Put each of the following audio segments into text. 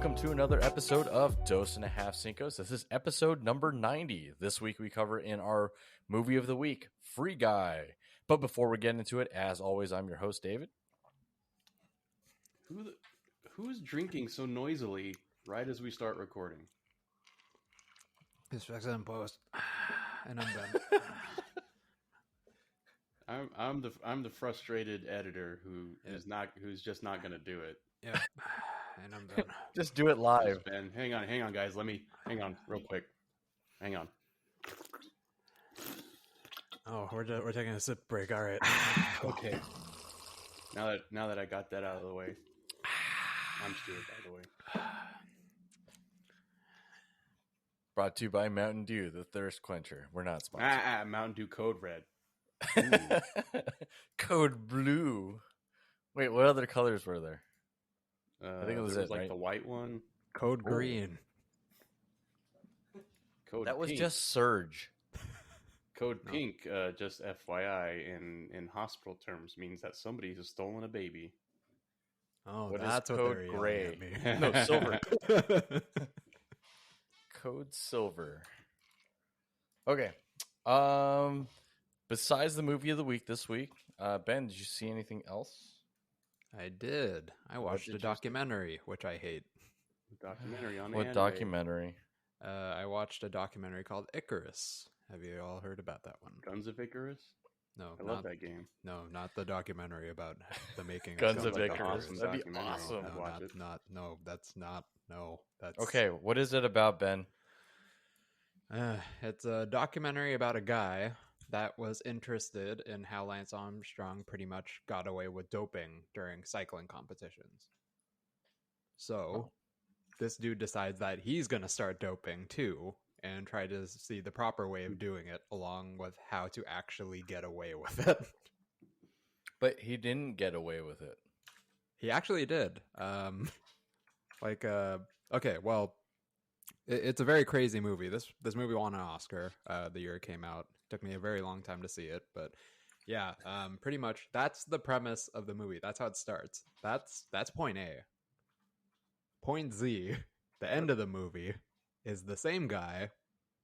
welcome to another episode of Dose and a Half Cincos. This is episode number 90. This week we cover in our movie of the week, Free Guy. But before we get into it, as always, I'm your host, David. Who's drinking so noisily right as we start recording? It's fixed in post, and I'm done. I'm the frustrated editor who's just not going to do it. Yeah, and I'm done. Just do it live. Ben, hang on, guys. Hang on, real quick. Hang on. Oh, we're taking a sip break. All right. Okay. Now that I got that out of the way, I'm Stuart, by the way. Brought to you by Mountain Dew, the thirst quencher. We're not sponsored. Mountain Dew Code Red. Code Blue. Wait, what other colors were there? I think it was like right? the white one. Code Green. Code That was Pink. just Surge. Code Pink, just FYI, in hospital terms, means that somebody has stolen a baby. Oh, What is that's what Code they're Gray? yelling at me. No, Silver. Code Silver. Okay. Besides the movie of the week this week, Ben, did you see anything else? I did. I watched a documentary, which I hate. Documentary on What anime. documentary? I watched a documentary called Icarus. Have you all heard about that one? Guns of Icarus? No, I love that game. No, not the documentary about the making Guns of of like an Icarus. awesome That'd be documentary. awesome. No, Watch it. that's Okay, what is it about, Ben? It's a documentary about a guy that was interested in how Lance Armstrong pretty much got away with doping during cycling competitions. So, this dude decides that he's going to start doping too and try to see the proper way of doing it along with how to actually get away with it. But he didn't get away with it. He actually did. Okay, well, it's a very crazy movie. This movie won an Oscar the year it came out. Took me a very long time to see it, but yeah, pretty much that's the premise of the movie. That's how it starts. That's point A. Point Z, the end of the movie, is the same guy,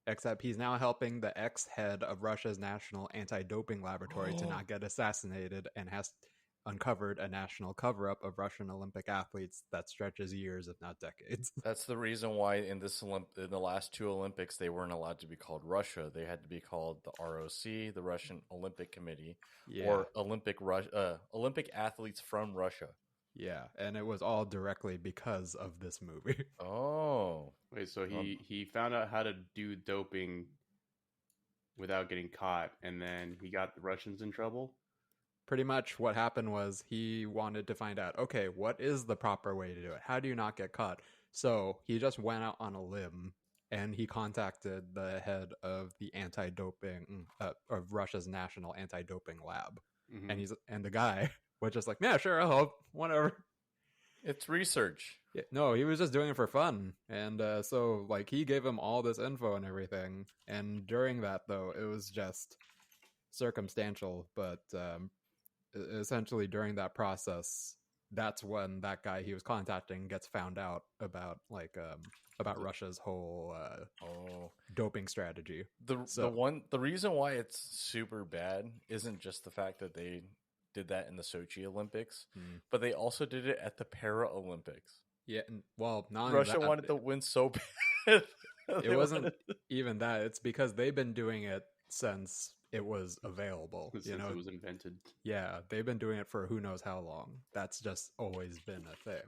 except he's now helping the ex-head of Russia's national anti-doping laboratory to not get assassinated and has uncovered a national cover-up of Russian Olympic athletes that stretches years, if not decades. That's the reason why in the last two Olympics they weren't allowed to be called Russia. They had to be called the ROC, the Russian Olympic Committee, or Olympic athletes from Russia. Yeah, and it was all directly because of this movie. Oh, Wait, so he found out how to do doping without getting caught, and then he got the Russians in trouble? Pretty much what happened was he wanted to find out, okay, what is the proper way to do it? How do you not get caught? So he just went out on a limb and he contacted the head of the anti-doping, of Russia's national anti-doping lab. Mm-hmm. And the guy was just like, yeah, sure, I'll help, whatever. it's research. Yeah, no, he was just doing it for fun. And so like he gave him all this info and everything. And during that though, it was just circumstantial, but essentially during that process, that's when that guy he was contacting gets found out about Russia's whole doping strategy. The reason why it's super bad isn't just the fact that they did that in the Sochi Olympics, but they also did it at the Paralympics. Yeah, well, not Russia wanted to win so bad. It wasn't even that. It's because they've been doing it since it was available. Since it was invented. Yeah, they've been doing it for who knows how long. That's just always been a thing.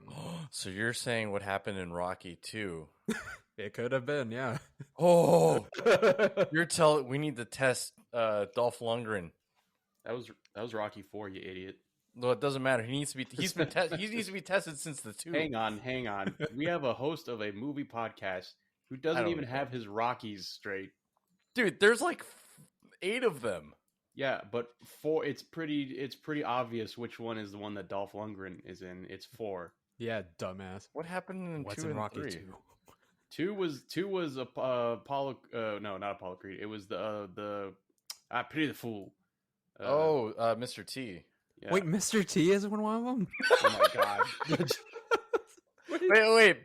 So you're saying what happened in Rocky 2? It could have been, yeah. Oh, you're telling we need to test Dolph Lundgren. That was Rocky 4, you idiot. No, it doesn't matter. He needs to be. He needs to be tested since the 2. Hang on. We have a host of a movie podcast who doesn't even have his Rockies straight. Dude, there's like 8 of them. Yeah, but 4. It's pretty obvious which one is the one that Dolph Lundgren is in. It's 4. Yeah, dumbass. What happened in What's 2 in and Rocky 3? 2? 2 was Apollo. No, not Apollo Creed. It was the Pity the Fool. Mr. T. Yeah. Wait, Mr. T is one of them? Oh my god. Wait.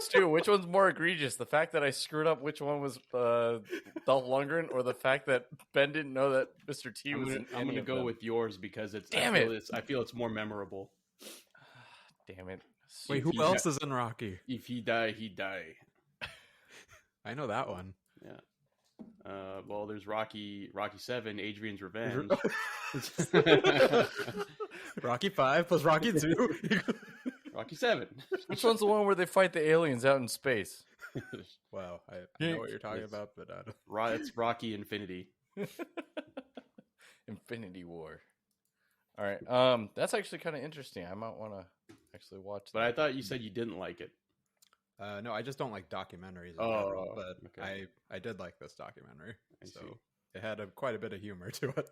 Stu, which one's more egregious? The fact that I screwed up which one was Dolph Lundgren, or the fact that Ben didn't know that Mr. T was in I'm any gonna of go them? with yours because it's. Damn I feel it's more memorable. Damn it. Wait, who else is in Rocky? If he die, he die. I know that one. Yeah. Well, there's Rocky 7, Adrian's Revenge. Rocky 5 plus Rocky 2. Rocky 7. Which one's the one where they fight the aliens out in space? Wow, I know what you're talking about, but I don't. It's Rocky Infinity. Infinity War. All right. That's actually kind of interesting. I might want to actually watch that. But I thought you said you didn't like it. No, I just don't like documentaries in general, but okay. I did like this documentary. I so see. It had quite a bit of humor to it.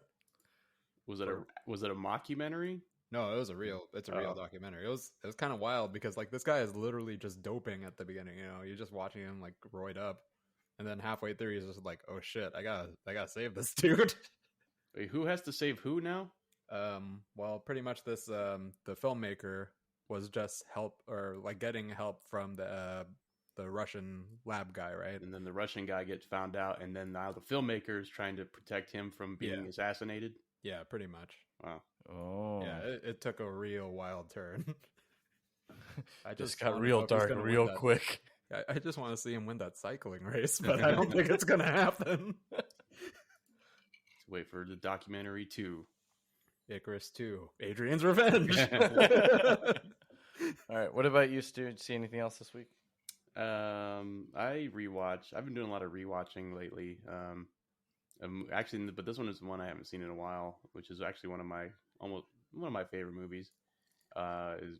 Was it a mockumentary? No, it's a real documentary. It was kind of wild because like this guy is literally just doping at the beginning, you know. You're just watching him like roid up. And then halfway through he's just like, "Oh shit, I got to save this dude." Wait, who has to save who now? Well, pretty much this the filmmaker was just getting help from the Russian lab guy, right? And then the Russian guy gets found out, and then now the filmmaker is trying to protect him from being assassinated. Yeah, pretty much. Wow. Oh. Yeah, it took a real wild turn. I just got real dark real quick. I just want to see him win that cycling race, but I don't think it's going to happen. Let's wait for the documentary 2. Icarus 2, Adrian's Revenge. All right, what about you, Stu? Did you see anything else this week? I rewatched. I've been doing a lot of rewatching lately. Actually, but this one is one I haven't seen in a while, which is actually one of my favorite movies.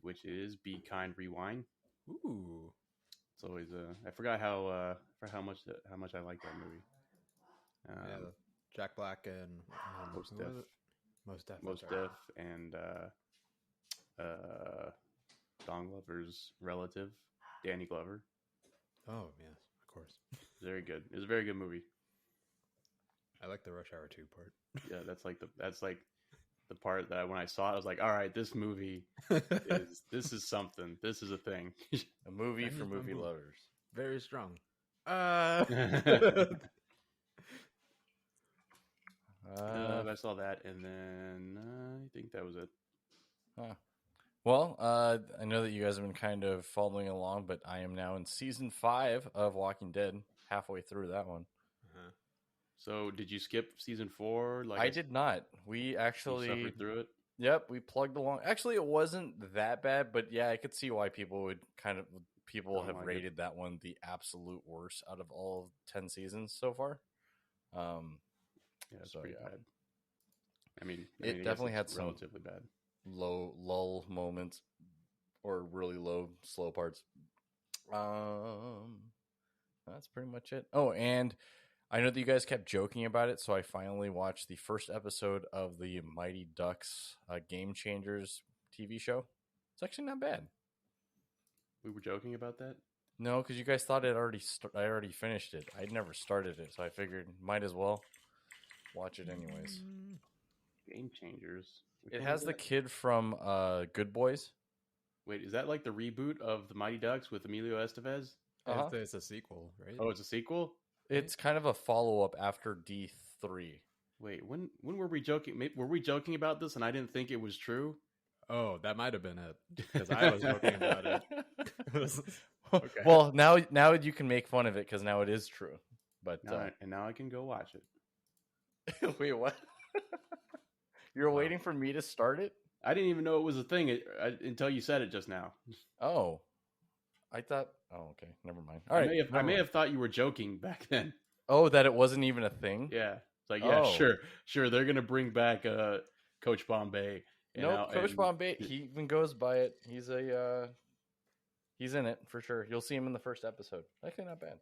Which is Be Kind, Rewind. Ooh, it's always I forgot how much I like that movie. Jack Black and Most Def and Don Glover's relative, Danny Glover. Oh yes, of course. Very good. It's a very good movie. I like the Rush Hour 2 part. Yeah, that's like the part that when I saw it, I was like, all right, this movie this is something. This is a thing. A movie for movie lovers. Very strong. I saw that, and then I think that was it. Huh. Well, I know that you guys have been kind of following along, but I am now in season 5 of Walking Dead, halfway through that one. So, did you skip season 4? I did not. We actually suffered through it. Yep, we plugged along. Actually, it wasn't that bad, but yeah, I could see why people have rated that one the absolute worst out of all 10 seasons so far. Yeah, it's pretty bad. I mean, it definitely had some relatively bad low lull moments or really low slow parts. That's pretty much it. Oh, and I know that you guys kept joking about it, so I finally watched the first episode of the Mighty Ducks Game Changers TV show. It's actually not bad. We were joking about that? No, because you guys thought I already finished it. I'd never started it, so I figured might as well watch it anyways. Game Changers. It has the kid from Good Boys. Wait, is that like the reboot of the Mighty Ducks with Emilio Estevez? Uh-huh. It's a sequel, right? Oh, it's a sequel? It's kind of a follow-up after D3. Wait, when were we joking? Were we joking about this and I didn't think it was true? Oh, that might have been it. Because I was joking about it. Okay. Well, now you can make fun of it because now it is true. But now I can go watch it. Wait, what? You're waiting for me to start it? I didn't even know it was a thing until you said it just now. Oh. I thought... Oh, okay. Never mind. All right. I may have thought you were joking back then. Oh, that it wasn't even a thing? Yeah. It's like, yeah, sure. They're going to bring back Coach Bombay. Coach Bombay, he even goes by it. He's in it for sure. You'll see him in the first episode. Actually, not bad.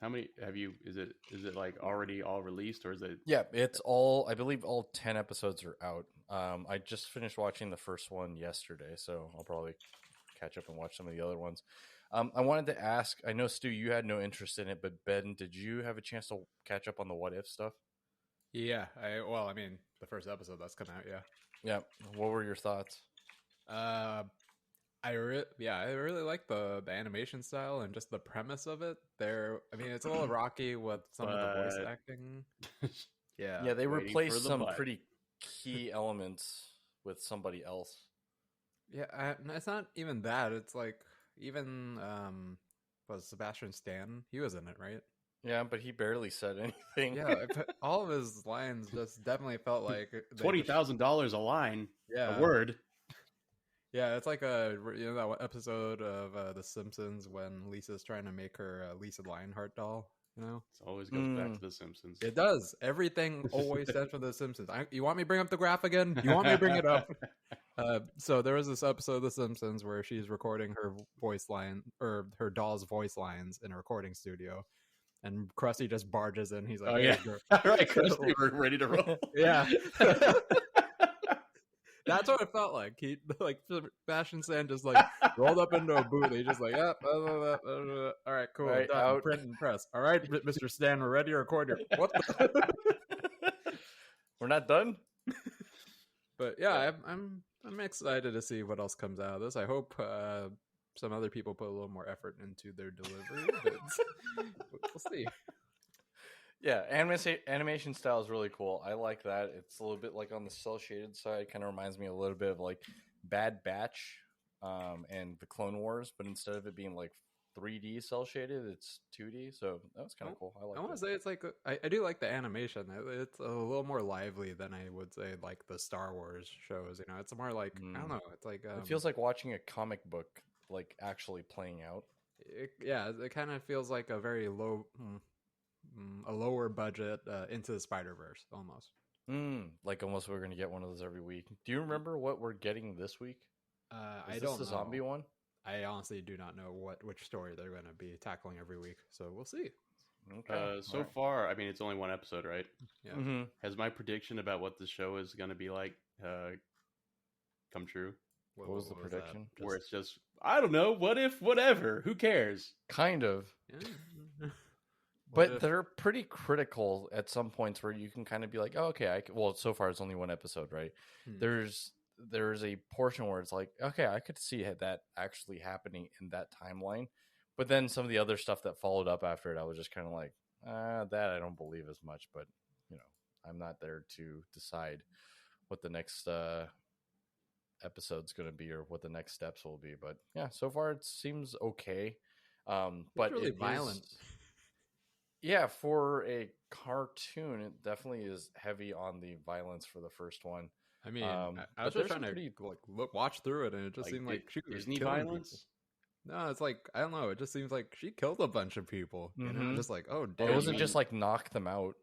How many have you? Is it like already all released, or is it? Yeah, it's all. I believe all 10 episodes are out. I just finished watching the first one yesterday, so I'll probably catch up and watch some of the other ones. I wanted to ask. I know Stu, you had no interest in it, but Ben, did you have a chance to catch up on the What If stuff? Yeah. The first episode that's come out. Yeah. Yeah. What were your thoughts? I really like the animation style and just the premise of it. I mean, it's a little rocky with some of the voice acting. Yeah, they replaced some pretty key elements with somebody else. Yeah, it's not even that. It's like even was Sebastian Stan? He was in it, right? Yeah, but he barely said anything. Yeah, all of his lines just definitely felt like $20,000 a line. Yeah, a word. Yeah, it's like that episode of The Simpsons when Lisa's trying to make her Lisa Lionheart doll. You know, it always goes back to The Simpsons. It does. Everything always stems from The Simpsons. You want me to bring up the graph again? You want me to bring it up? So there was this episode of The Simpsons where she's recording her voice line or her doll's voice lines in a recording studio, and Krusty just barges in. He's like, "Oh yeah, all right, Krusty, we're ready to roll." Yeah. That's what it felt like. He Sebastian Stan just like rolled up into a booth. He just like, yep, all right, cool, right, done. Out. Print and press. All right, Mr. Stan, we're ready to record here. What? We're not done. But yeah, I'm excited to see what else comes out of this. I hope some other people put a little more effort into their delivery. But we'll see. Yeah, animation style is really cool. I like that. It's a little bit like on the cel shaded side. Kind of reminds me a little bit of like Bad Batch and the Clone Wars, but instead of it being like 3D cel shaded, it's 2D. So that was kind of cool. I want to say it's like I do like the animation. It's a little more lively than I would say like the Star Wars shows. You know, it's more like I don't know. It's like it feels like watching a comic book like actually playing out. It kind of feels like a very a lower budget Into the Spider-Verse almost. Like almost we're going to get one of those every week. Do you remember what we're getting this week? I don't know. The zombie one? I honestly do not know which story they're going to be tackling every week, so we'll see. Okay. So far, I mean, it's only one episode, right? Yeah. Mm-hmm. Has my prediction about what the show is going to be like come true? What was the prediction? Where it's just, I don't know, what if, whatever, who cares? Kind of. Yeah. But they're pretty critical at some points where you can kind of be like, oh, okay, well, so far it's only one episode, right? There's a portion where it's like, okay, I could see that actually happening in that timeline. But then some of the other stuff that followed up after it, I was just kind of like, that I don't believe as much. But, you know, I'm not there to decide what the next episode's going to be or what the next steps will be. But yeah, so far it seems okay. But it's really violent. Yeah, for a cartoon, it definitely is heavy on the violence for the first one. I mean, I was just trying to watch through it, and it just seemed like she was Disney violence. People. No, it's like I don't know. It just seems like she killed a bunch of people. You know, just like damn. It wasn't just like knock them out.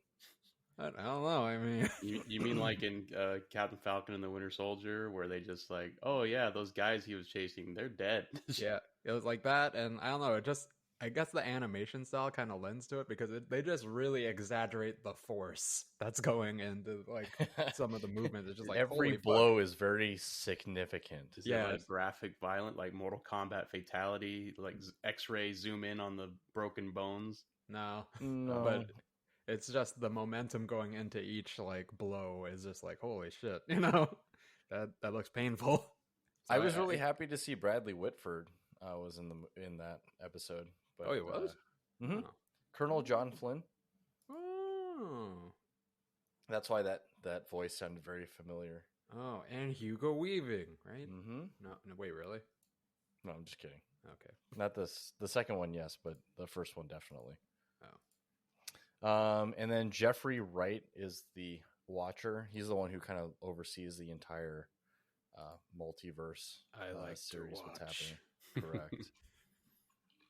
I don't know. I mean, you mean like in Captain Falcon and the Winter Soldier, where they just like, oh yeah, those guys he was chasing, they're dead. Yeah, it was like that, and I don't know. It just. I guess the animation style kind of lends to it because they just really exaggerate the force that's going into like some of the movement. It's just like every blow is very significant. Is it like graphic, violent, like Mortal Kombat fatality, like X-ray zoom in on the broken bones? No, but it's just the momentum going into each like blow is just like holy shit, you know, that looks painful. So I was really happy to see Bradley Whitford was in that episode. But, he was? Mm-hmm. Oh. Colonel John Flynn. Oh. That's why that voice sounded very familiar. Oh, and Hugo Weaving, right? Mm-hmm. No, wait, really? No, I'm just kidding. Okay. Not this. The second one, yes, but the first one, definitely. Oh. And then Jeffrey Wright is the Watcher. He's the one who kind of oversees the entire multiverse series. What's happening? Correct.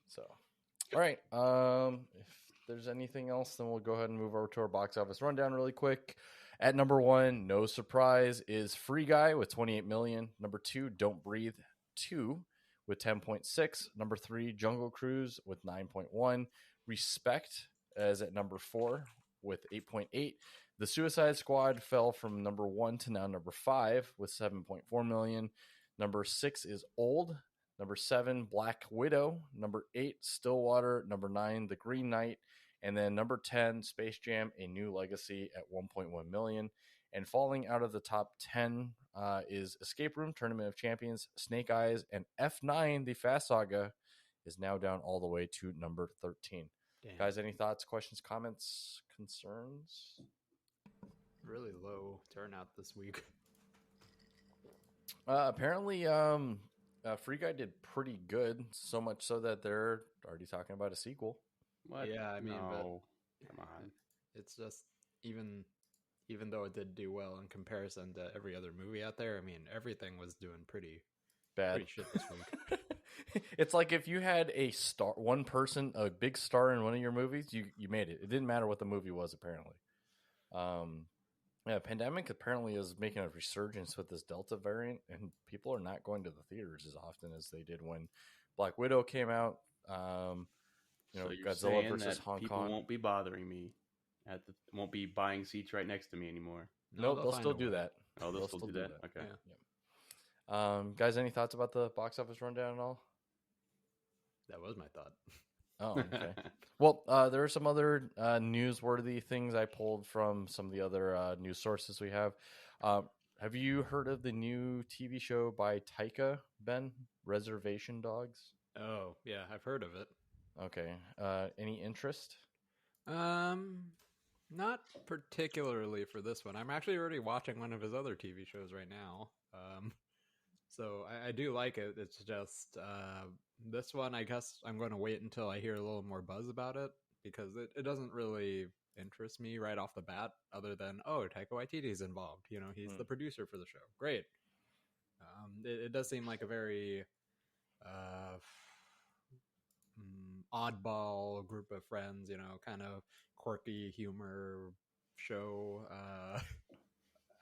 So. All right. If there's anything else, then we'll go ahead and move over to our box office rundown really quick. At number 1, no surprise, is Free Guy with 28 million. Number 2, Don't Breathe 2 with 10.6. Number 3, Jungle Cruise with 9.1. Respect is at number 4 with 8.8. The Suicide Squad fell from number 1 to now number 5 with 7.4 million. Number 6 is Old. Number 7, Black Widow. Number 8, Stillwater. Number 9, The Green Knight. And then number 10, Space Jam: A New Legacy at 1.1 million. And falling out of the top 10 is Escape Room, Tournament of Champions, Snake Eyes, and F9, the Fast Saga, is now down all the way to number 13. Damn. Guys, any thoughts, questions, comments, concerns? Really low turnout this week. Apparently, Free Guy did pretty good, so much so that they're already talking about a sequel. What? Yeah, I mean, no. but Come on. it's just even though it did do well in comparison to every other movie out there. I mean, everything was doing pretty Bad shit this week. It's like if you had a big star in one of your movies, you made it. It didn't matter what the movie was, apparently. Yeah, pandemic apparently is making a resurgence with this Delta variant, and people are not going to the theaters as often as they did when Black Widow came out. So you're Godzilla saying versus that Hong people Kong. won't be bothering me won't be buying seats right next to me anymore. No, they'll find still a do way. that. Oh, they'll still do that. Okay. Yeah. Guys, any thoughts about the box office rundown at all? That was my thought. Oh, okay. Well, there are some other newsworthy things I pulled from some of the other news sources we have. Have you heard of the new TV show by Taika, Ben? Reservation Dogs? Oh, yeah, I've heard of it. Okay. Any interest? Not particularly for this one. I'm actually already watching one of his other TV shows right now. So I do like it. It's just this one, I guess I'm going to wait until I hear a little more buzz about it, because it doesn't really interest me right off the bat, other than, oh, Taika Waititi's involved. You know, he's the producer for the show. Great. It does seem like a very oddball group of friends, you know, kind of quirky humor show.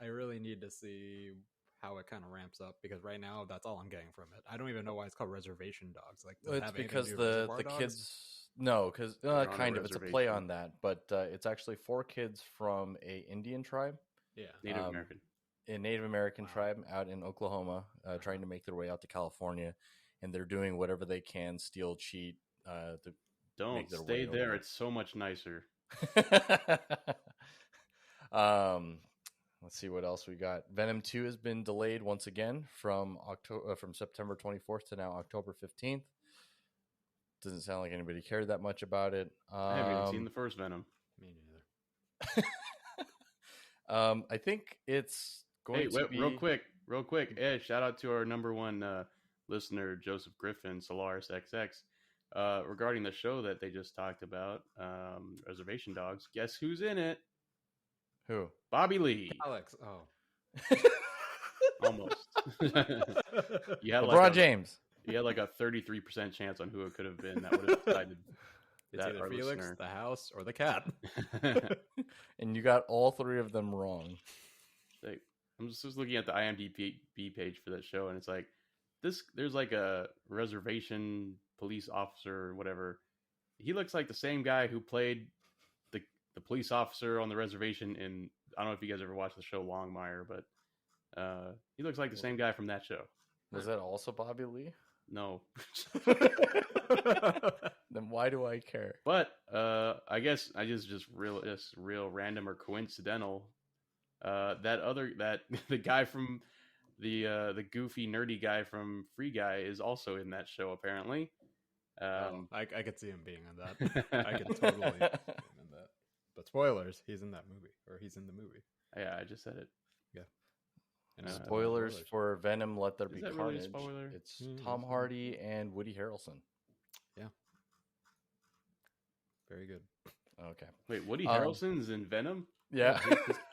I really need to see how it kind of ramps up, because right now that's all I'm getting from it. I don't even know why it's called Reservation Dogs. Like, does it It's have anything because to do with the Reservoir Dogs? kids. No, because They're on a kind of. It's a play reservation. on that, but it's actually 4 kids from a Indian tribe. Yeah. Native American. A Native American Wow. tribe out in Oklahoma, trying to make their way out to California, and they're doing whatever they can, steal, cheat. To Don't make their stay way there. over. It's so much nicer. Let's see what else we got. Venom 2 has been delayed once again from September 24th to now October 15th. Doesn't sound like anybody cared that much about it. I haven't even seen the first Venom. Me neither. I think it's going to be real quick. Shout out to our number one listener, Joseph Griffin, Solaris XX, regarding the show that they just talked about, Reservation Dogs. Guess who's in it? Who? Bobby Lee. Alex. Oh. Almost. You had LeBron James. You had like a 33% chance on who it could have been that would have decided. It's that either our Felix, listener. the house, or the cat. And you got all 3 of them wrong. Like, I'm just looking at the IMDb page for that show, and it's like there's like a reservation police officer or whatever. He looks like the same guy who played the police officer on the reservation in, I don't know if you guys ever watched the show Longmire, but he looks like the same guy from that show. Was that also Bobby Lee? No. Then why do I care? But I guess I just real random or coincidental. The guy from the goofy nerdy guy from Free Guy is also in that show apparently. I could see him being in that. I could totally see him in that. But spoilers, he's in that movie, or he's in the movie. Yeah, I just said it. Yeah. And spoilers for Venom: Let There Be that Carnage. really a spoiler? It's Tom Hardy and Woody Harrelson. Yeah. Very good. Okay. Wait, Woody Harrelson's in Venom? Yeah.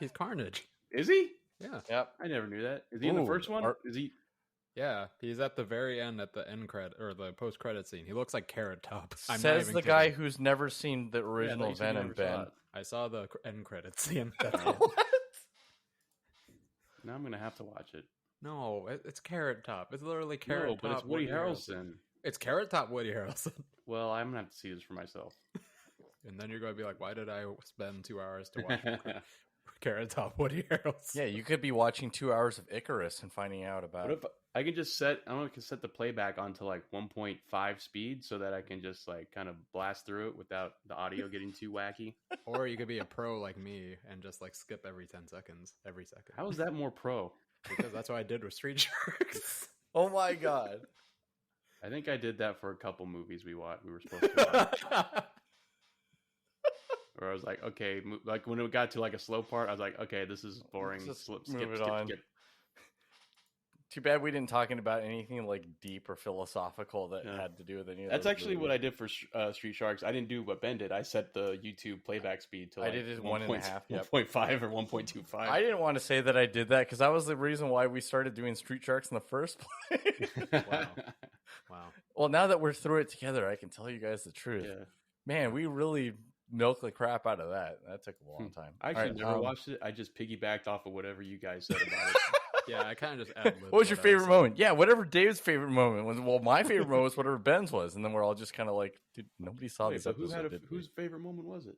He's Carnage. Is he? Yeah. Yep. I never knew that. Is he in the first one? Is he? Yeah, he's at the very end at the end credit or the post credit scene. He looks like Carrot Top. Says the guy who's never seen the original you said you Venom. never saw Ben. it. I saw the end credit scene. That's all. What? Now I'm gonna have to watch it. No, it's Carrot Top. It's literally Carrot Top. But it's Woody Harrelson. It's Carrot Top Woody Harrelson. Well, I'm gonna have to see this for myself. And then you're going to be like, why did I spend 2 hours to watch Carrot Top Woody Harrelson. Yeah, you could be watching 2 hours of Icarus and finding out about. What if I can just set? I can set the playback onto like 1.5 speed so that I can just like kind of blast through it without the audio getting too wacky. Or you could be a pro like me and just like skip every 10 seconds, every second. How is that more pro? Because that's what I did with Street Sharks. Oh my god! I think I did that for a couple movies we were supposed to watch. Where I was like, okay, like when it got to like a slow part, I was like, okay, this is boring. Skip. Too bad we didn't talking about anything like deep or philosophical that had to do with any of That's those actually movies. what I did for Street Sharks. I didn't do what Ben did. I set the YouTube playback speed to like I did it 1.5, 1.5 or 1.25. I didn't want to say that I did that because that was the reason why we started doing Street Sharks in the first place. Wow. Well, now that we're through it together, I can tell you guys the truth. Yeah. Man, we really milked the crap out of that. That took a long time. I actually never watched it. I just piggybacked off of whatever you guys said about it. Yeah, I kind of just ad-libbed. What was your favorite moment? Yeah, whatever Dave's favorite moment was. Well, my favorite moment was whatever Ben's was, and then we're all just kind of like, dude, nobody saw this episode. Whose favorite moment was it?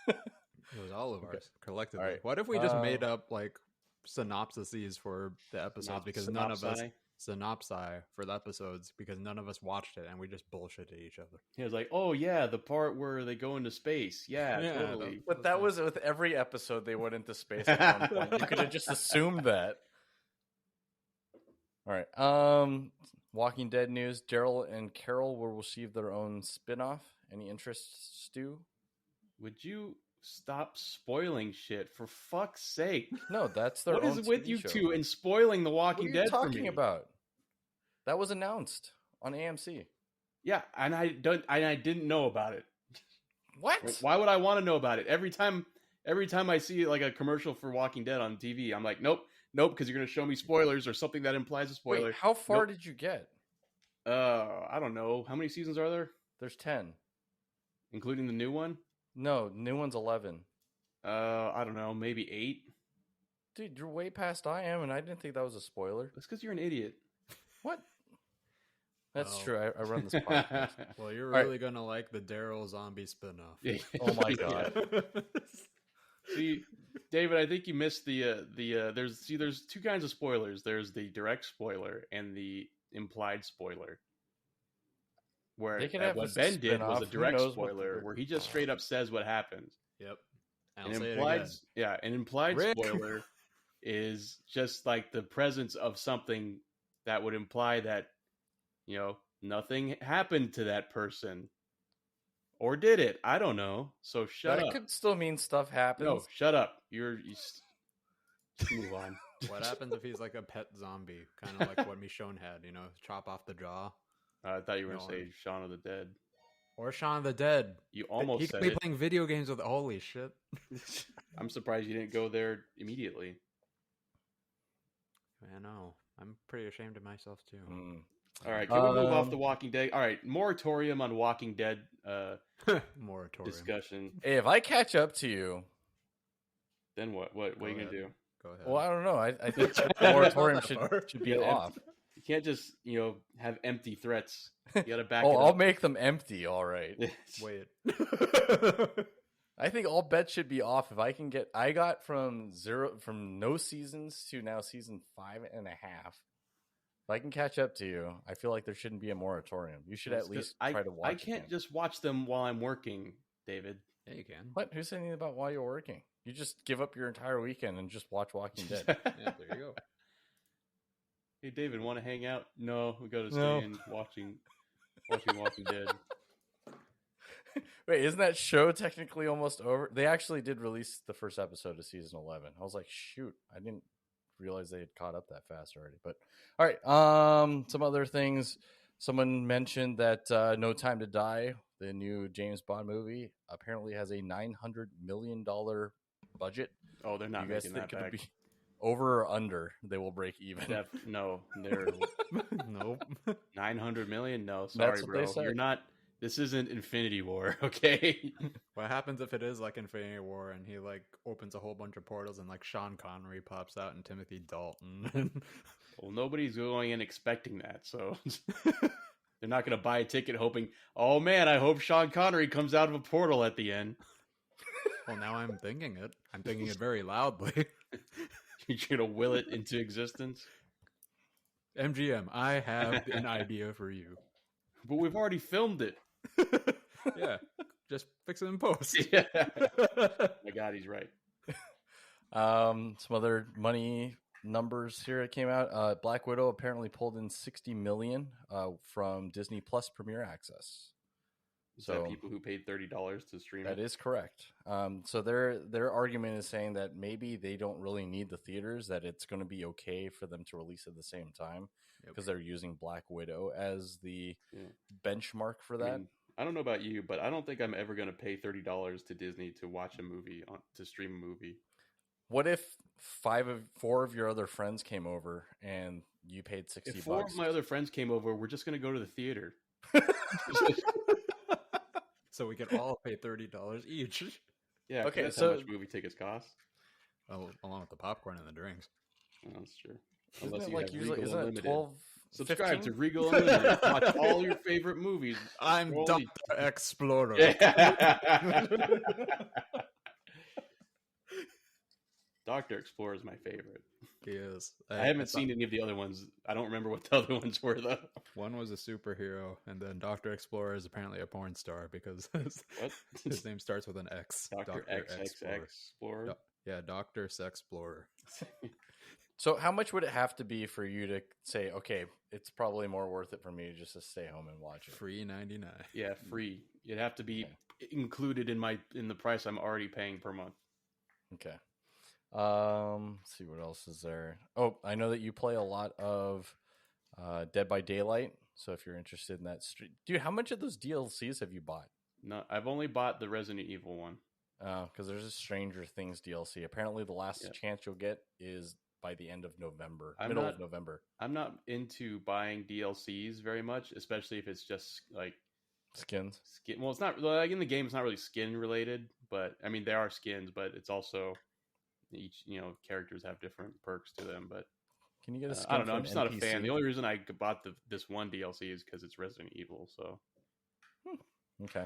It was all of ours collectively. Right. What if we just made up like synopsises for the episodes because none of us for the episodes because none of us watched it and we just bullshitted each other. He was like, "Oh yeah, the part where they go into space, yeah totally." But that was with every episode they went into space at one point. You could have just assumed that. All right. Walking Dead news: Daryl and Carol will receive their own spin-off. Any interest, Stu? Would you stop spoiling shit for fuck's sake? No, that's their What own is with TV you show. two and spoiling The Walking Dead What are for you talking me? about? That was announced on AMC. Yeah, and I didn't know about it. What? Why would I want to know about it? Every time I see like a commercial for Walking Dead on TV, I'm like, nope, because you're going to show me spoilers or something that implies a spoiler. Wait, how far did you get? I don't know. How many seasons are there? There's 10. Including the new one? No, new one's 11. I don't know, maybe 8. Dude, you're way past I am, and I didn't think that was a spoiler. That's because you're an idiot. What? That's true. I run this podcast. Well, you're really gonna like the Daryl zombie spinoff. Yeah. Oh my god. See, David, I think you missed the there's two kinds of spoilers. There's the direct spoiler and the implied spoiler. Where what Ben did was a direct spoiler where he just straight up says what happens. Yep. An implied spoiler is just like the presence of something that would imply that, nothing happened to that person. Or did it? I don't know. So shut up. That could still mean stuff happens. No, shut up. You move on. What happens if he's like a pet zombie? Kind of like what Michonne had, chop off the jaw. I thought you were going to say Shaun of the Dead. Or Shaun of the Dead. You almost said it. He could be playing video games with... Holy shit. I'm surprised you didn't go there immediately. I know. I'm pretty ashamed of myself, too. All right, can we move off The Walking Dead? All right, moratorium on Walking Dead moratorium discussion. Hey, if I catch up to you... Then what? What are you going to do? Go ahead. Well, I don't know. I think the moratorium should be off. You can't just, have empty threats. You got to back it up. I'll make them empty, all right. Wait. I think all bets should be off. If I can get... I got from no seasons to now season 5.5. If I can catch up to you, I feel like there shouldn't be a moratorium. You should at least try to watch I can't just watch them while I'm working, David. Yeah, you can. What? Who's saying anything about while you're working? You just give up your entire weekend and just watch Walking Dead. Yeah, there you go. Hey, David, want to hang out? No, we got to stay in watching Walking Dead. Wait, isn't that show technically almost over? They actually did release the first episode of season 11. I was like, shoot, I didn't realize they had caught up that fast already. But all right, some other things. Someone mentioned that No Time to Die, the new James Bond movie, apparently has a $900 million budget. Oh, they're not making that back. Be over or under? They will break even. No, they're nope. 900 million. No, sorry, bro. You're not. This isn't Infinity War, okay? What happens if it is like Infinity War and he like opens a whole bunch of portals and like Sean Connery pops out and Timothy Dalton? Well, nobody's going in expecting that, so they're not going to buy a ticket hoping, oh man, I hope Sean Connery comes out of a portal at the end. Well, now I'm thinking it. I'm thinking it very loudly. You're gonna will it into existence. MGM, I have an idea for you. But we've already filmed it. Yeah, just fix it in post. Yeah. My God, he's right. Some other money numbers here. It came out. Black Widow apparently pulled in $60 million from Disney Plus Premier Access. Is that people who paid $30 to stream it? That is correct. So their argument is saying that maybe they don't really need the theaters, that it's going to be okay for them to release at the same time because they're using Black Widow as the benchmark for that. I mean, I don't know about you, but I don't think I'm ever going to pay $30 to Disney to watch a movie, to stream a movie. What if 4 of your other friends came over and you paid $60? If 4 of my other friends came over, we're just going to go to the theater. So we could all pay $30 each. Yeah. Okay. That's So how much movie tickets cost. Oh, along with the popcorn and the drinks. Oh, that's true. isn't it like usually isn't it 12? Subscribe 15? to Regal Unlimited. Watch all your favorite movies. I'm Dr. Explorer. Dr. Explorer is my favorite. He is. I haven't seen any of the other ones. I don't remember what the other ones were, though. One was a superhero, and then Dr. Explorer is apparently a porn star because What? his name starts with an X. Dr. XXX Explorer? Yeah, Dr. Sexplorer. So how much would it have to be for you to say, okay, it's probably more worth it for me just to stay home and watch it? Free 99. Yeah, free. It'd have to be included in the price I'm already paying per month. Okay. Let's see what else is there. Oh, I know that you play a lot of Dead by Daylight. So if you're interested in that, dude, how much of those DLCs have you bought? No, I've only bought the Resident Evil one. Because there's a Stranger Things DLC. Apparently, the last chance you'll get is by the end of November, middle of November. I'm not into buying DLCs very much, especially if it's just like skins. Well, it's not like in the game. It's not really skin related, but I mean, there are skins, but it's also each characters have different perks to them. But can you get a skin? I don't know. I'm just not a NPC? fan. The only reason I bought this one DLC is because it's Resident Evil. So okay,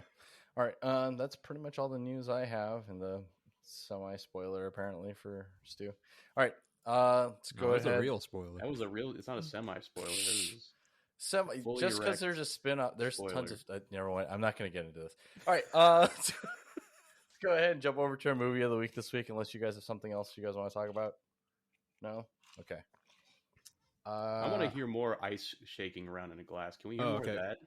all right. That's pretty much all the news I have, and the semi-spoiler apparently for Stu. All right. Let's go ahead. That was a real spoiler. That was a real. It's not a semi-spoiler. Just because there's a spin-off. There's tons of. Never mind. I'm not going to get into this. All right. Let's go ahead and jump over to our movie of the week this week. Unless you guys have something else you guys want to talk about. No. Okay. I want to hear more ice shaking around in a glass. Can we hear more of that?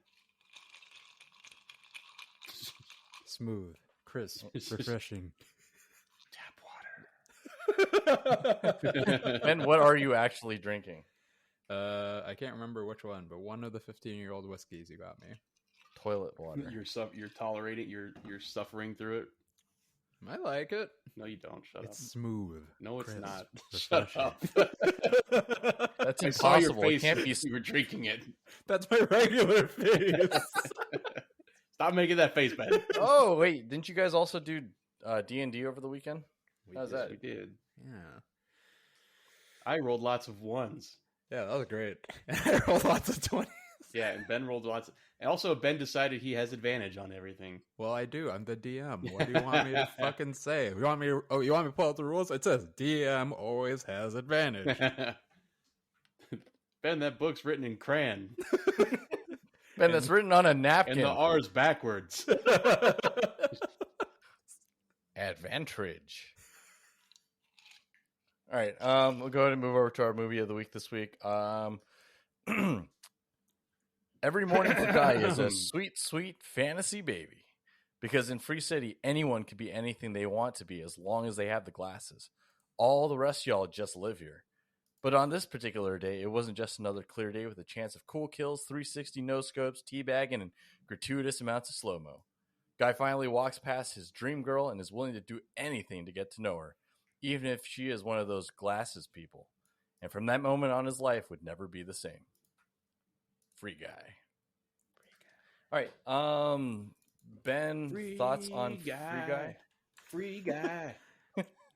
Smooth, crisp, refreshing. Ben, what are you actually drinking? I can't remember which one, but one of the 15-year-old whiskeys you got me. Toilet water. You're tolerating. You're suffering through it. I like it. No, you don't. Shut up. It's smooth. No, it's crisp, not. refreshing. Shut up. That's I impossible. saw your face. It can't be. You were drinking it. That's my regular face. Stop making that face, man. Oh wait, didn't you guys also do D&D over the weekend? How's that? We did. Yeah. I rolled lots of ones. Yeah, that was great. I rolled lots of 20s. Yeah, and Ben rolled lots. And also, Ben decided he has advantage on everything. Well, I do. I'm the DM. What do you want me to fucking say? You want me to pull out the rules? It says DM always has advantage. Ben, that book's written in crayon. Ben, that's written on a napkin. And the R's backwards. Advantage. All right, we'll go ahead and move over to our movie of the week this week. Every Morning to Die is a sweet, sweet fantasy baby. Because in Free City, anyone can be anything they want to be as long as they have the glasses. All the rest of y'all just live here. But on this particular day, it wasn't just another clear day with a chance of cool kills, 360 no-scopes, teabagging, and gratuitous amounts of slow-mo. Guy finally walks past his dream girl and is willing to do anything to get to know her, even if she is one of those glasses people. And from that moment on, his life would never be the same. Free Guy. All right, Ben, thoughts on Free Guy? Free Guy.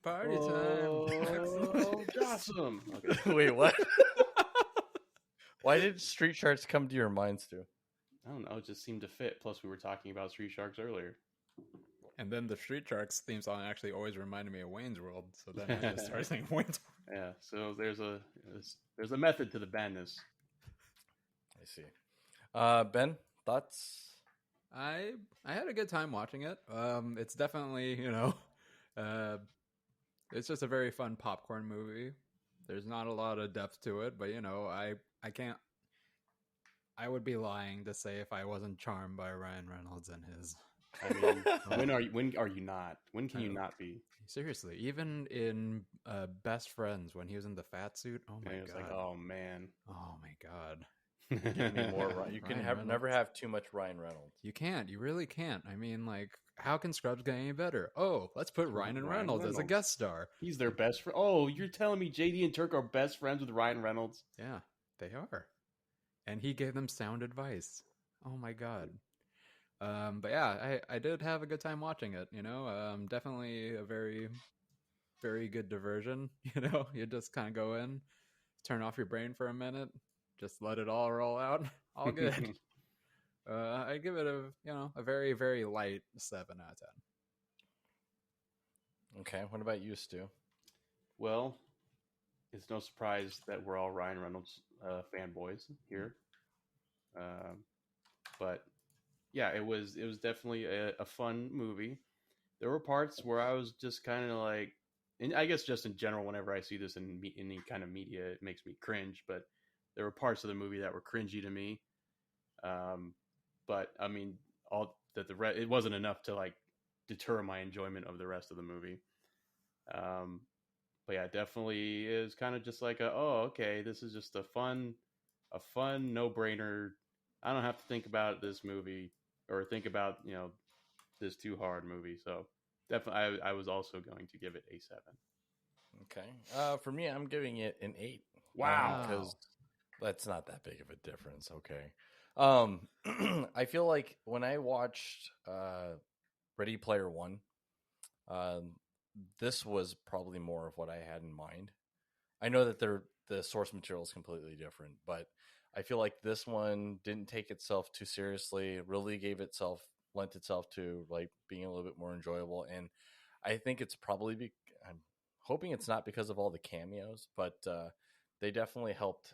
Party time. Oh, awesome. Okay. Wait, what? Why did Street Sharks come to your mind, Stu? I don't know. It just seemed to fit. Plus, we were talking about Street Sharks earlier. And then the Street Sharks theme song actually always reminded me of Wayne's World. So then I just started saying Wayne's World. Yeah, so there's a method to the madness. I see. Ben, thoughts? I had a good time watching it. It's definitely, it's just a very fun popcorn movie. There's not a lot of depth to it, but I would be lying to say if I wasn't charmed by Ryan Reynolds and his. I mean, when are you not? When can you not be? Seriously, even in Best Friends when he was in the fat suit. Oh my god! Like, oh man! Oh my god! Give me more. You can never have too much Ryan Reynolds. You can't. You really can't. I mean, like, how can Scrubs get any better? Oh, let's put Ryan Reynolds as a guest star. He's their best friend. Oh, you're telling me JD and Turk are best friends with Ryan Reynolds? Yeah, they are. And he gave them sound advice. Oh my god. But yeah, I did have a good time watching it. Definitely a very, very good diversion. You just kind of go in, turn off your brain for a minute, just let it all roll out. All good. I give it a very, very light 7 out of 10. Okay, what about you, Stu? Well, it's no surprise that we're all Ryan Reynolds fanboys here. But yeah, it was definitely a fun movie. There were parts where I was just kind of like, and I guess just in general, whenever I see this in any kind of media, it makes me cringe. But there were parts of the movie that were cringy to me. But I mean, it wasn't enough to like deter my enjoyment of the rest of the movie. But yeah, definitely is kind of just like okay, this is just a fun no-brainer. I don't have to think about this movie or think about, this too hard movie. So definitely I was also going to give it a 7. Okay. For me, I'm giving it an 8. Wow. Because that's not that big of a difference. Okay. I feel like when I watched Ready Player One, this was probably more of what I had in mind. I know that the source material is completely different, but I feel like this one didn't take itself too seriously. It really lent itself to like being a little bit more enjoyable. And I think it's probably I'm hoping it's not because of all the cameos, but they definitely helped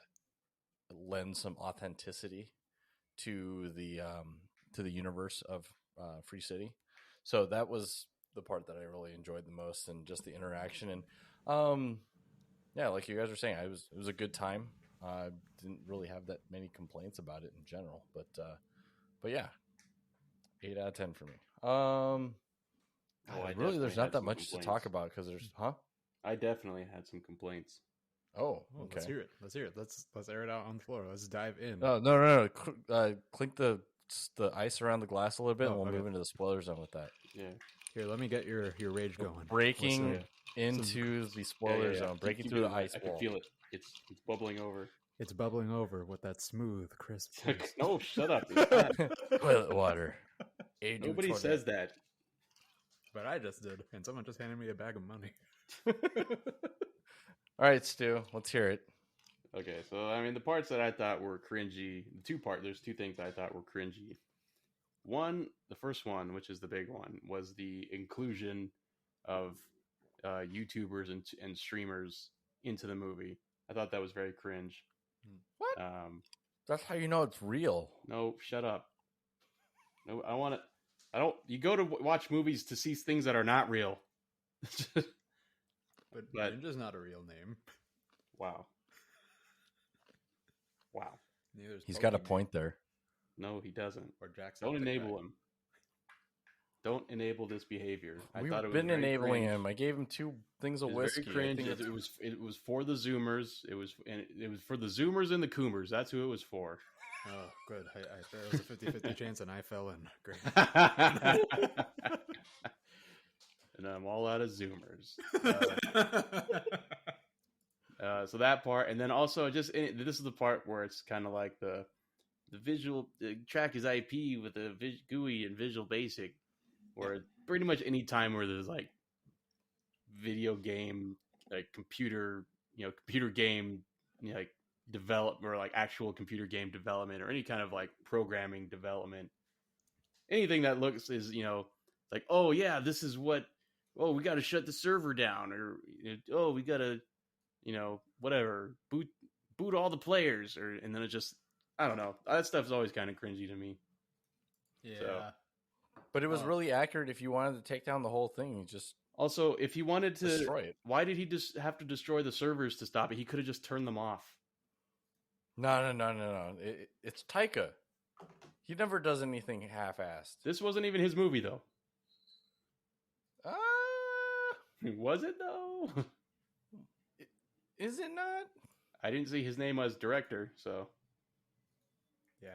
lend some authenticity to the universe of Free City. So that was the part that I really enjoyed the most, and just the interaction. And yeah, like you guys were saying, it was a good time. Didn't really have that many complaints about it in general, but yeah, 8 out of 10 for me. Really, there's not that much to talk about because there's, I definitely had some complaints. Oh, okay. Let's hear it. Let's air it out on the floor. Let's dive in. No. Clink the ice around the glass a little bit, and we'll move into the spoiler zone with that. Yeah. Here, let me get your rage going. Breaking into the spoiler zone, breaking through the ice wall. I can feel it. It's bubbling over. It's bubbling over with that smooth, crisp taste. No, shut up. Toilet water. Nobody says that. But I just did, and someone just handed me a bag of money. All right, Stu, let's hear it. Okay, so I mean, the parts that I thought were cringy, there's 2 things I thought were cringy. The first one, which is the big one, was the inclusion of YouTubers and streamers into the movie. I thought that was very cringe. What? That's how you know it's real. No, shut up. No, I don't. You go to watch movies to see things that are not real. But Ninja's not a real name. Wow. He's got a point there. No, he doesn't. Or Jackson. Don't enable him. Don't enable this behavior. We've been enabling him. I gave him 2 things of whiskey. Very cringe. It was for the Zoomers. It was for the Zoomers and the Coomers. That's who it was for. Oh, good. There was a 50-50 chance, and I fell in. Great. And I'm all out of Zoomers. So that part, and then also this is the part where it's kind of like the visual track is IP with the GUI and Visual Basic, where pretty much any time where there's like video game, like computer game, like develop or like actual computer game development or any kind of like programming development, anything that looks is like, oh yeah, this is what. Oh, we got to shut the server down, or oh, we got to, whatever, boot all the players, and then it just, I don't know. That stuff's always kind of cringy to me. Yeah. So. But it was really accurate. If you wanted to take down the whole thing, you just also, if he wanted to destroy it. Why did he just have to destroy the servers to stop it? He could have just turned them off. No. It's Taika. He never does anything half-assed. This wasn't even his movie, though. Was it, though? Is it not? I didn't see his name as director, so. Yeah,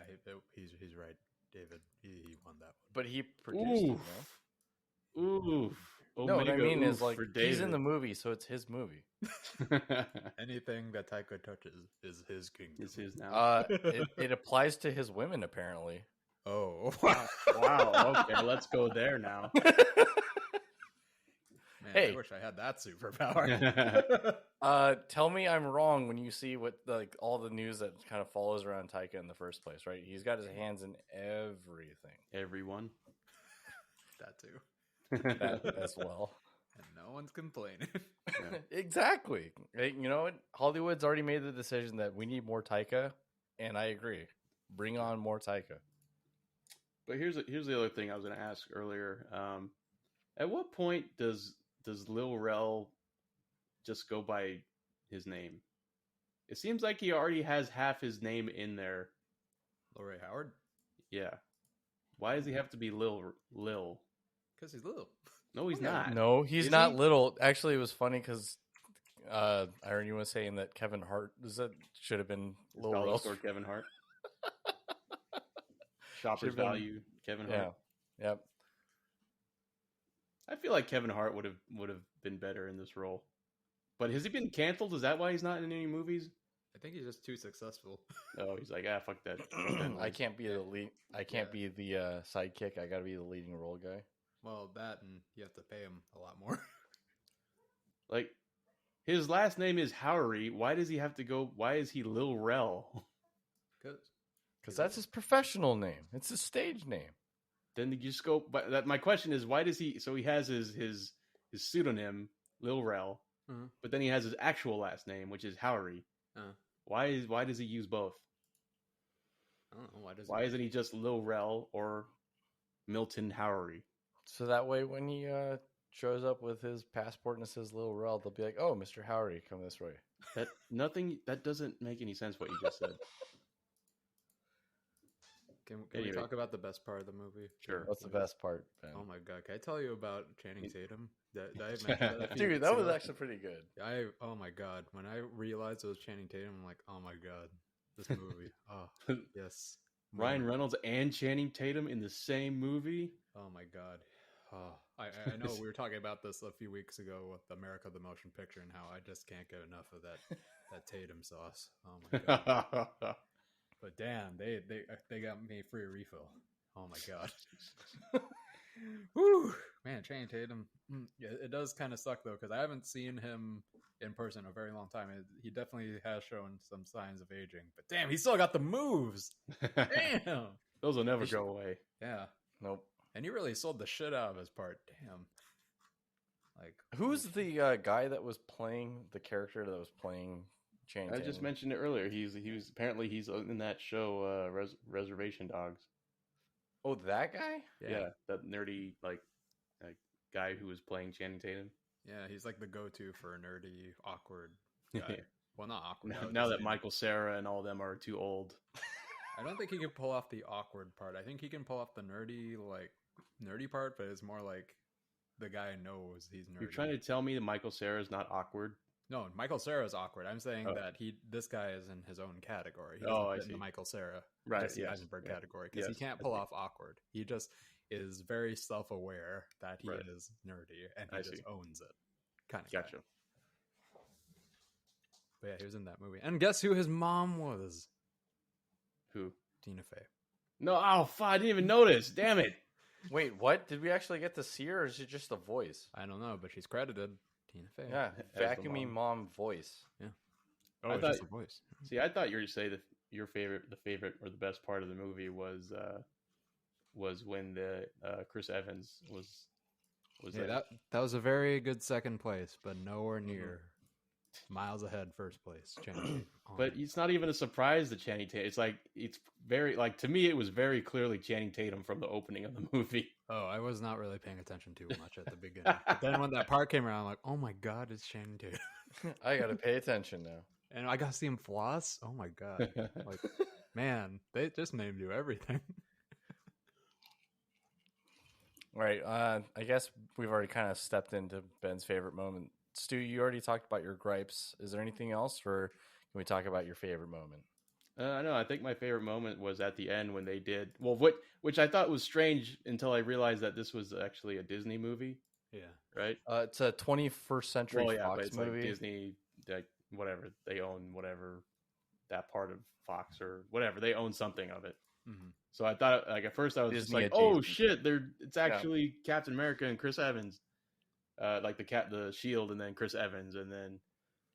he's right, David. He won that one. But he produced it, man. Oof. No, what I mean is, like, he's in the movie, so it's his movie. Anything that Taika touches is his kingdom. It's his now. It applies to his women, apparently. Oh. Wow. Okay, let's go there now. Man, Hey. I wish I had that superpower. Tell me I'm wrong when you see what all the news that kind of follows around Taika in the first place, right? He's got his hands in everything. Everyone. That too. That as well. And no one's complaining. Yeah. Exactly. Hey, you know what? Hollywood's already made the decision that we need more Taika, and I agree. Bring on more Taika. But here's the other thing I was going to ask earlier. At what point does Lil Rel just go by his name? It seems like he already has half his name in there. Lil Howard? Yeah. Why does he have to be Lil? Because he's little. No, he's not. No, he's Is not he? little. Actually, it was funny because I heard you was saying that Kevin Hart should have been Lil Dollar Rel. store Kevin Hart. Shoppers Should've been- value Kevin Hart. Yeah. Yep. I feel like Kevin Hart would have been better in this role. But has he been canceled? Is that why he's not in any movies? I think he's just too successful. Oh, he's like, fuck that. I can't be the lead. I can't be the sidekick. I got to be the leading role guy. Well, that and you have to pay him a lot more. Like, his last name is Howery. Why does he have to go? Why is he Lil Rel? Because that's his professional name. It's his stage name. Then you just go. But my question is, why does he? So he has his pseudonym Lil Rel, but then he has his actual last name, which is Howery. Why does he use both? I don't know. Why isn't he just Lil Rel or Milton Howery? So that way, when he shows up with his passport and it says Lil Rel, they'll be like, "Oh, Mr. Howery, come this way." That doesn't make any sense. What you just said. Can we talk about the best part of the movie? Sure. What's the best part, Ben? Oh my god! Can I tell you about Channing Tatum? Did I mention that a few Dude, weeks that was ago? actually pretty good. Oh my god! When I realized it was Channing Tatum, I'm like, oh my god, this movie. Oh yes, Ryan Reynolds and Channing Tatum in the same movie. Oh my god. Oh, I know we were talking about this a few weeks ago with America the Motion Picture and how I just can't get enough of that Tatum sauce. Oh my god. But damn, they got me free refill. Oh my god. Woo, man, Channing Tatum. Yeah, it does kind of suck though because I haven't seen him in person in a very long time. He definitely has shown some signs of aging. But damn, he still got the moves. Damn, those will never go away. Yeah. Nope. And he really sold the shit out of his part. Damn. Like, who's the guy that was playing the character that was playing Channing Tatum? I just mentioned it earlier. He's in that show Reservation Dogs. Oh, that guy? Yeah, that nerdy like guy who was playing Channing Tatum. Yeah, he's like the go-to for a nerdy, awkward guy. Well, not awkward. Now that Michael Cera and all of them are too old. I don't think he can pull off the awkward part. I think he can pull off the nerdy part, but it's more like the guy knows he's nerdy. You're trying to tell me that Michael Cera is not awkward? No, Michael Cera is awkward. I'm saying that this guy is in his own category. He I fit see. in the Michael Cera, Jesse Eisenberg category because he can't pull off awkward. He just is very self-aware that he is nerdy and he just owns it. Kind of gotcha. But yeah, he was in that movie. And guess who his mom was? Who? Tina Fey. No, fuck, I didn't even notice. Damn it. Wait, what? Did we actually get to see her, or is it just a voice? I don't know, but she's credited. Tina Fey. Yeah, vacuuming mom voice. Yeah. Oh, it's just a voice. See, I thought you were to say that the favorite or the best part of the movie was was when the Chris Evans was Yeah, there. that was a very good second place, but nowhere near miles ahead first place. Channing Tatum. But it's not even a surprise that Channing Tatum. It's like it's very like to me it was very clearly Channing Tatum from the opening of the movie. Oh, I was not really paying attention too much at the beginning. But then when that part came around, I'm like, oh my god, it's Channing Tatum. I gotta pay attention now. And I got to see him floss. Oh my god! Like, man, they just made him do everything. All right. I guess we've already kind of stepped into Ben's favorite moment. Stu, you already talked about your gripes. Is there anything else, or can we talk about your favorite moment? No, I think my favorite moment was at the end when they did which I thought was strange until I realized that this was actually a Disney movie. Yeah. Right. It's a 21st century Well, yeah, Fox but it's movie. like Disney, like whatever they own, whatever that part of Fox or whatever they own something of it. Mm-hmm. So I thought, like at first, I was Disney just like, "Oh adjacent. shit, it's actually Captain America and Chris Evans." Like the Shield, and then Chris Evans, and then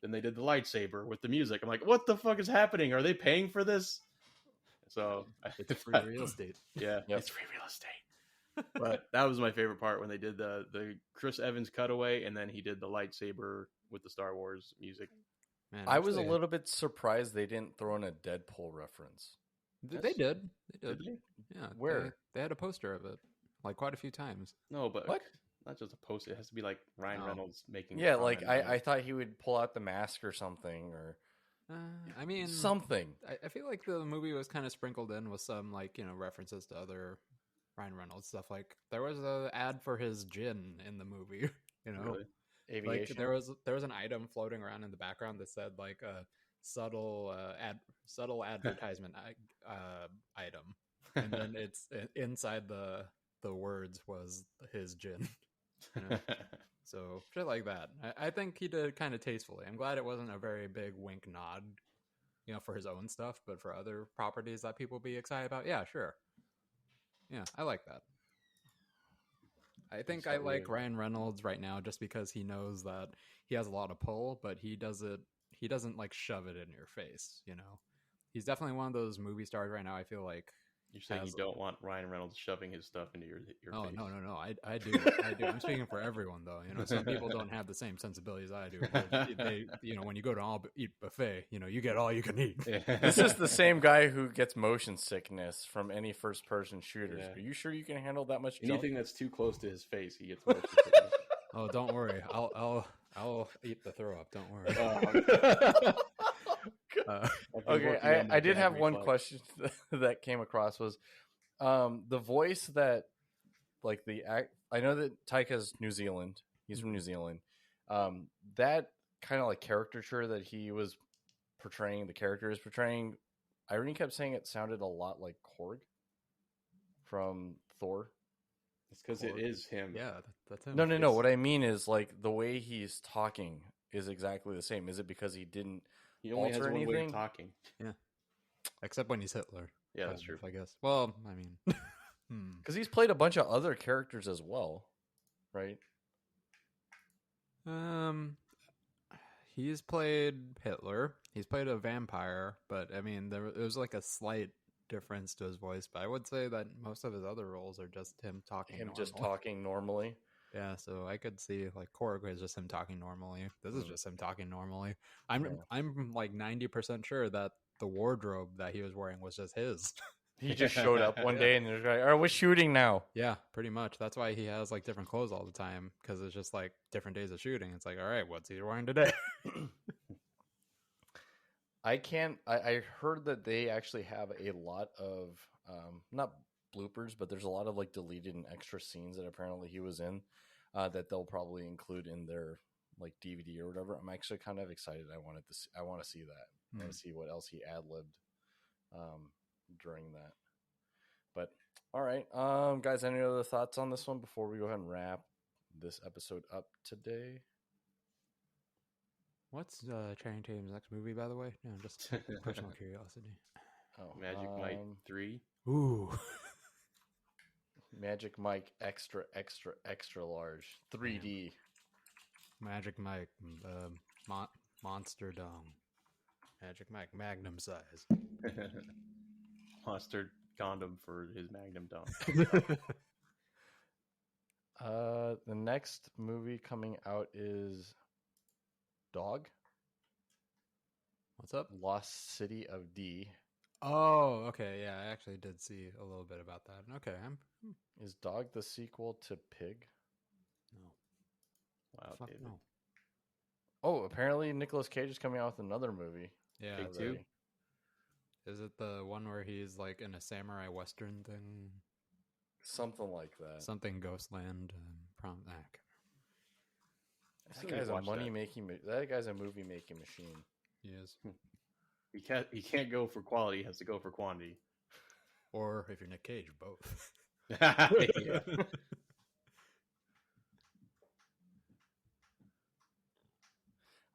they did the lightsaber with the music. I'm like, what the fuck is happening? Are they paying for this? So it's free real estate. Yeah, it's free real estate. But that was my favorite part when they did the Chris Evans cutaway, and then he did the lightsaber with the Star Wars music. Man, I was a little bit surprised they didn't throw in a Deadpool reference. They did. Did they? Yeah. Where? They had a poster of it, like quite a few times. No, but what? Not just a poster. It has to be like Ryan Reynolds making. Yeah, like I thought he would pull out the mask or something, or I mean something. I feel like the movie was kind of sprinkled in with some like references to other Ryan Reynolds stuff. Like there was an ad for his gin in the movie. Really? Aviation. Like there was an item floating around in the background that said like a subtle advertisement item, and then it's inside the words was his gin. So shit like that. I think he did kind of tastefully. I'm glad it wasn't a very big wink nod, for his own stuff, but for other properties that people be excited about. Yeah, sure. Yeah, I like that. I think I like Ryan Reynolds right now just because he knows that he has a lot of pull, but he doesn't like shove it in your face, He's definitely one of those movie stars right now, I feel like. You're saying you don't want Ryan Reynolds shoving his stuff into your face? Oh, no. I do. I do. I'm speaking for everyone, though. Some people don't have the same sensibilities I do. They, when you go to all eat buffet, you get all you can eat. Yeah. This is the same guy who gets motion sickness from any first-person shooters. Yeah. Are you sure you can handle that much? Anything junk? that's too close to his face, he gets motion sickness. Oh, don't worry. I'll eat the throw up. Don't worry. Okay, I did have one question that came across was the voice that like the act. I know that Taika's New Zealand. He's from New Zealand. That kind of like caricature that he was portraying, the character is portraying. Irene kept saying it sounded a lot like Korg from Thor. It's because it is him. Yeah, that's him. No. What I mean is like the way he's talking is exactly the same. Is it because he didn't? He only has alter one way anything? of talking. Yeah, except when he's Hitler. Yeah, that's true. I guess. Well, I mean, because he's played a bunch of other characters as well, right? He's played Hitler. He's played a vampire, but I mean, there was like a slight difference to his voice. But I would say that most of his other roles are just him talking. Just talking normally. Yeah, so I could see like Korg is just him talking normally. This is just him talking normally. I'm like 90% sure that the wardrobe that he was wearing was just his. He just showed up one day and they're like, "All right, we're shooting now." Yeah, pretty much. That's why he has like different clothes all the time because it's just like different days of shooting. It's like, all right, what's he wearing today? I heard that they actually have a lot of not bloopers, but there's a lot of like deleted and extra scenes that apparently he was in that they'll probably include in their like DVD or whatever. I'm actually kind of excited. I want to see that. I want to see what else he ad-libbed during that. But all right, guys, any other thoughts on this one before we go ahead and wrap this episode up today? What's Channing Tatum's next movie, by the way? No, just personal curiosity. Oh, Magic Mike 3. Ooh. Magic Mike extra large 3D. Magic Mike Monster Dome. Magic Mike Magnum size. Monster condom for his Magnum dunk. The next movie coming out is Dog. What's up? Lost City of D. Oh, okay. Yeah, I actually did see a little bit about that. Okay, Is Dog the sequel to Pig? no. Wow, Fuck David. no. Oh, apparently Nicolas Cage is coming out with another movie. Yeah. Pig 2? Is it the one where he's like in a samurai western thing? Something like that. Something Ghostland. That guy's a money making. That guy's a movie making machine. He is. He can't go for quality. He has to go for quantity. Or if you're Nick Cage, both. Yeah.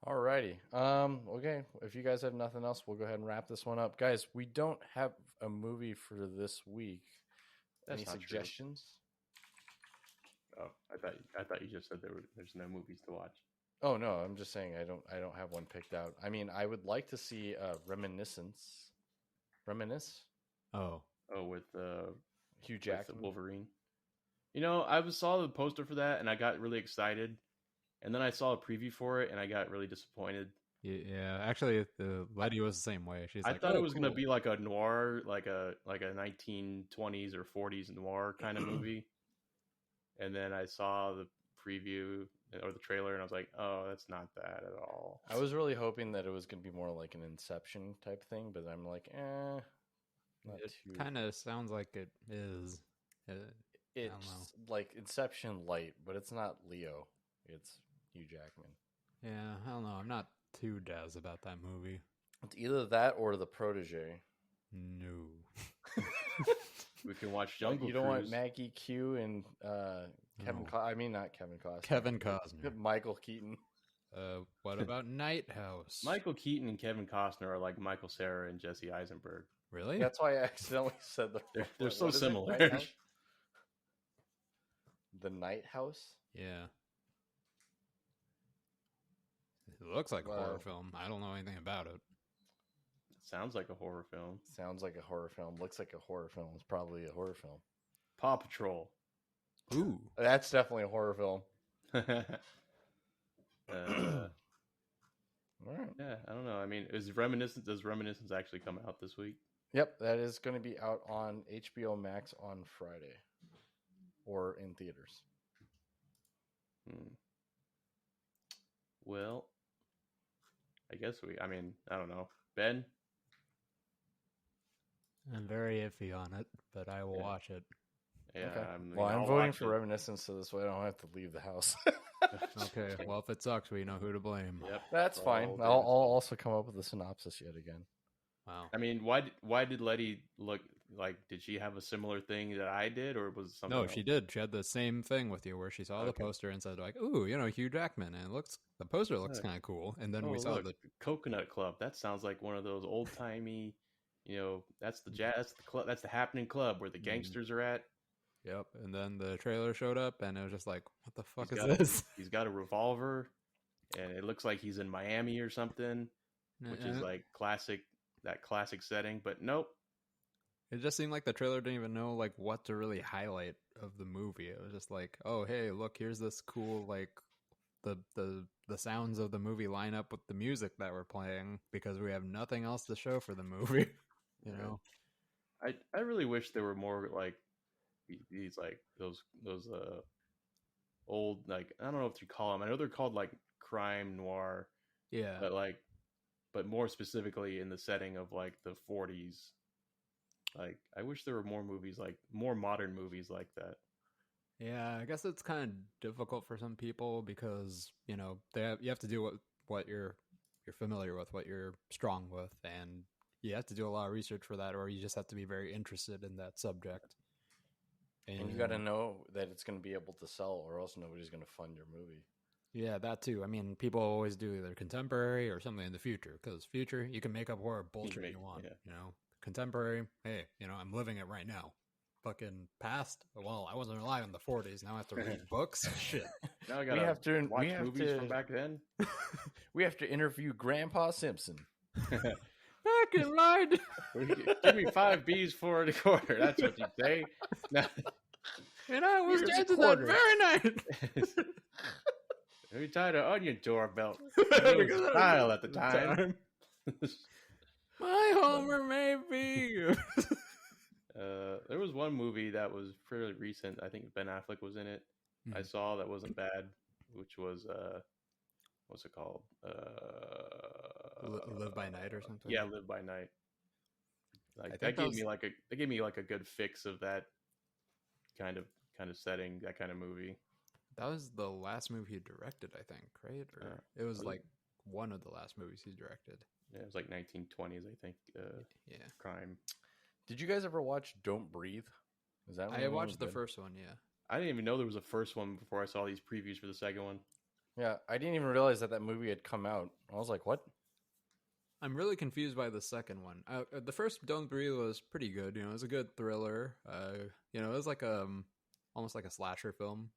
Alrighty. Okay. If you guys have nothing else, we'll go ahead and wrap this one up, guys. We don't have a movie for this week. That's Any not suggestions? True. Oh, I thought you just said there's no movies to watch. Oh no, I'm just saying I don't have one picked out. I mean, I would like to see Reminisce. Oh, with Hugh with Jackman. Wolverine. You know, saw the poster for that and I got really excited, and then I saw a preview for it and I got really disappointed. yeah. Actually, the lady was the same way. She's I like, thought oh, it was cool. gonna be like a noir, like a 1920s or 40s noir kind of movie, and then I saw the preview or the trailer and I was like, oh, that's not that at all. I was really hoping that it was going to be more like an Inception type thing, but I'm like, not It too. kind of sounds like it is. It's like Inception light, but it's not Leo. It's Hugh Jackman. Yeah, I don't know. I'm not too jazzed about that movie. It's either that or The Protege. No. We can watch Jungle You don't Cruise. want Maggie Q and Kevin. No. I mean, not Kevin Costner. Kevin Costner. Michael Keaton. What about Night House? Michael Keaton and Kevin Costner are like Michael Cera and Jesse Eisenberg. Really? That's why I accidentally said They're so what is it? similar. Night House? The Night House. Yeah. It looks like a horror film. I don't know anything about it. Sounds like a horror film. Sounds like a horror film. Looks like a horror film. It's probably a horror film. Paw Patrol. Ooh. That's definitely a horror film. All right. Yeah, I don't know. I mean, does Reminiscence actually come out this week? Yep, that is going to be out on HBO Max on Friday, or in theaters. Well, I guess I don't know. Ben? I'm very iffy on it, but I will watch it. Yeah. Okay. I'll I'm voting watch for it. Reminiscence, so this way I don't have to leave the house. Okay, well, if it sucks, we know who to blame. Yep. That's fine. All I'll good. also come up with a synopsis yet again. Wow. I mean, why did Letty look like? Did she have a similar thing that I did, or was it something? No, else? she did. She had the same thing with you, where she saw the Okay. poster and said, like, "Ooh, Hugh Jackman," and the poster looks kind of cool. And then we saw look, the Coconut Club. That sounds like one of those old timey. That's the jazz. That's the club. That's the happening club where the gangsters are at. Yep. And then the trailer showed up, and it was just like, "What the fuck He's is got this?" He's got a revolver, and it looks like he's in Miami or something, which is like that classic setting. But nope. It just seemed like the trailer didn't even know like what to really highlight of the movie. It was just like, "Oh, hey, look, here's this cool like the sounds of the movie line up with the music that we're playing because we have nothing else to show for the movie." I really wish there were more like these like those old, like, I don't know what you call them. I know they're called like crime noir. Yeah. But more specifically in the setting of like the 40s. Like, I wish there were more movies, like more modern movies like that. Yeah, I guess it's kind of difficult for some people because, you have to do what you're familiar with, what you're strong with, and you have to do a lot of research for that, or you just have to be very interested in that subject. And you got to know that it's going to be able to sell, or else nobody's going to fund your movie. Yeah, that too. I mean, people always do either contemporary or something in the future, because future, you can make up whatever bullshit you want. Yeah. Contemporary, hey, I'm living it right now. Fucking past, well, I wasn't alive in the 40s. Now I have to read books. Shit. Now I gotta watch movies from back then. We have to interview Grandpa Simpson. Back in line. Give me 5 B's for the quarter. That's what you say. No. And I was Here's a dancing that quarter. very night. We tied an onion to our belt. It was style at the time. My Homer may be. There was one movie that was fairly recent. I think Ben Affleck was in it. Hmm. I saw that wasn't bad, which was what's it called? Live by Night or something. Yeah, Live by Night. Like I that think gave me like a good fix of that kind of setting, that kind of movie. That was the last movie he directed, I think, right? Or it was like one of the last movies he directed. Yeah, it was like 1920s, I think. Yeah. Crime. Did you guys ever watch Don't Breathe? Is that I watched the first one, yeah. I didn't even know there was a first one before I saw these previews for the second one. Yeah, I didn't even realize that movie had come out. I was like, what? I'm really confused by the second one. The first Don't Breathe was pretty good. You know, it was a good thriller. You know, it was like almost like a slasher film.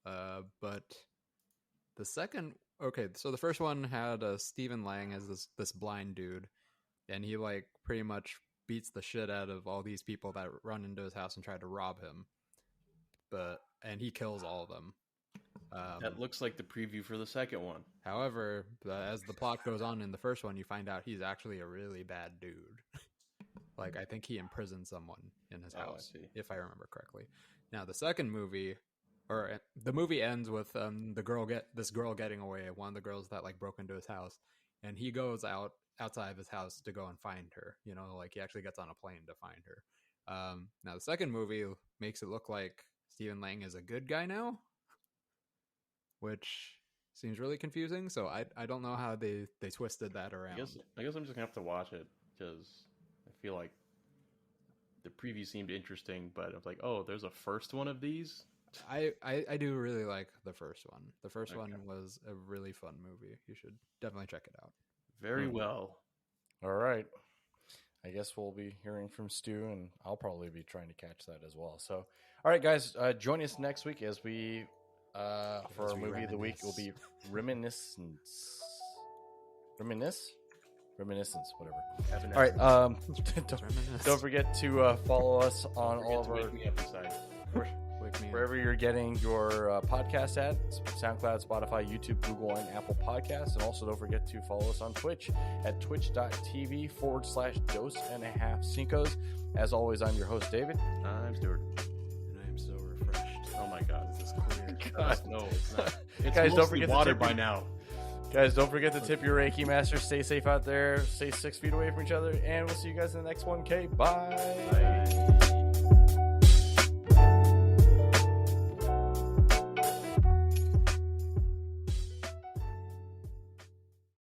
But the second, okay, so the first one had Stephen Lang as this blind dude, and he like pretty much beats the shit out of all these people that run into his house and try to rob him. And he kills all of them. That looks like the preview for the second one. However, as the plot goes on in the first one, you find out he's actually a really bad dude. Like, I think he imprisoned someone in his house, if I remember correctly. Now, the second movie, or the movie ends with this girl getting away, one of the girls that like broke into his house, and he goes outside of his house to go and find her. You know, like he actually gets on a plane to find her. Now, the second movie makes it look like Stephen Lang is a good guy now, which seems really confusing. So I don't know how they twisted that around. I guess I'm just gonna have to watch it because I feel like the preview seemed interesting, but I'm like, oh, there's a first one of these. I do really like the first one. The first one was a really fun movie. You should definitely check it out. Very well. All right. I guess we'll be hearing from Stu, and I'll probably be trying to catch that as well. So, all right, guys, join us next week as we, for our movie of the week, will be Reminiscence, whatever. All right, don't forget to follow us on all of our wherever you're getting your podcast at, SoundCloud, Spotify, YouTube, Google, and Apple Podcasts. And also don't forget to follow us on Twitch at twitch.tv/dos5incos. As always, I'm your host, David. I'm Stuart. And I am so refreshed. Oh my God, this is clear. No, it's not. It's Guys, don't forget water to by now. Guys, don't forget to tip your Reiki master. Stay safe out there. Stay 6 feet away from each other. And we'll see you guys in the next one. Okay, bye.